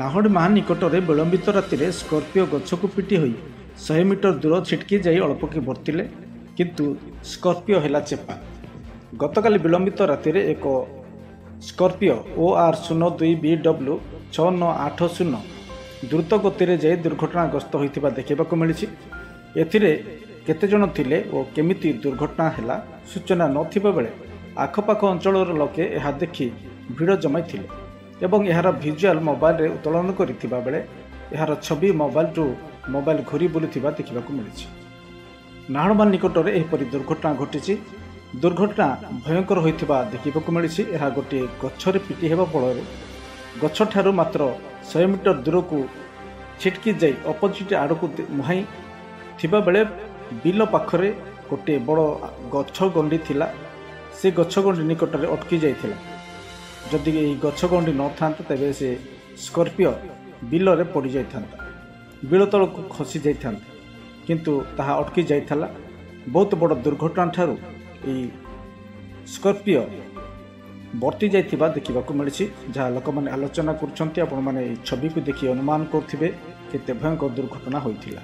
ନାହଡ଼ିମାହା ନିକଟରେ ବିଳମ୍ବିତ ରାତିରେ ସ୍କର୍ପିଓ ଗଛକୁ ପିଟି ହୋଇ 100 ମିଟର ଦୂର ଛିଟକି ଯାଇ ଅଳ୍ପକେ ବର୍ତ୍ତିଲେ, କିନ୍ତୁ ସ୍କର୍ପିଓ ହେଲା ଚେପା। ଗତକାଲି ବିଳମ୍ବିତ ରାତିରେ ଏକ ସ୍କର୍ପିଓ OR02BW 6980 ଦ୍ରୁତ ଗତିରେ ଯାଇ ଦୁର୍ଘଟଣାଗ୍ରସ୍ତ ହୋଇଥିବା ଦେଖିବାକୁ ମିଳିଛି। ଏଥିରେ କେତେଜଣ ଥିଲେ ଓ କେମିତି ଦୁର୍ଘଟଣା ହେଲା ସୂଚନା ନଥିବା ବେଳେ ଆଖପାଖ ଅଞ୍ଚଳର ଲୋକେ ଏହା ଦେଖି ଭିଡ଼ ଜମାଇଥିଲେ ଏବଂ ଏହାର ଭିଜୁଆଲ ମୋବାଇଲରେ ଉତ୍ତୋଳନ କରିଥିବା ବେଳେ ଏହାର ଛବି ମୋବାଇଲ ଘୁରି ବୁଲୁଥିବା ଦେଖିବାକୁ ମିଳିଛି। ନାହଡ଼ମାହା ନିକଟରେ ଏହିପରି ଦୁର୍ଘଟଣା ଘଟିଛି। ଦୁର୍ଘଟଣା ଭୟଙ୍କର ହୋଇଥିବା ଦେଖିବାକୁ ମିଳିଛି। ଏହା ଗୋଟିଏ ଗଛରେ ପିଟି ହେବା ଫଳରେ ଗଛଠାରୁ ମାତ୍ର 100 ମିଟର ଦୂରକୁ ଛିଟକି ଯାଇ ଅପୋଜିଟ୍ ଆଡ଼କୁ ମୁହାଁଇ ଥିବା ବେଳେ ବିଲ ପାଖରେ ଗୋଟିଏ ବଡ଼ ଗଛ ଗଣ୍ଡି ଥିଲା। ସେ ଗଛ ଗଣ୍ଡି ନିକଟରେ ଅଟକି ଯାଇଥିଲା। ଯଦି ଏହି ଗଛ ଗଣ୍ଡି ନଥାନ୍ତା ତେବେ ସେ ସ୍କର୍ପିଓ ବିଲରେ ପଡ଼ିଯାଇଥାନ୍ତା, ବିଲ ତଳକୁ ଖସି ଯାଇଥାନ୍ତା, କିନ୍ତୁ ତାହା ଅଟକି ଯାଇଥିଲା। ବହୁତ ବଡ଼ ଦୁର୍ଘଟଣା ଠାରୁ ଏହି ସ୍କର୍ପିଓ ବର୍ତ୍ତି ଯାଇଥିବା ଦେଖିବାକୁ ମିଳିଛି, ଯାହା ଲୋକମାନେ ଆଲୋଚନା କରୁଛନ୍ତି। ଆପଣମାନେ ଏହି ଛବିକୁ ଦେଖି ଅନୁମାନ କରୁଥିବେ କେତେ ଭୟଙ୍କର ଦୁର୍ଘଟଣା ହୋଇଥିଲା।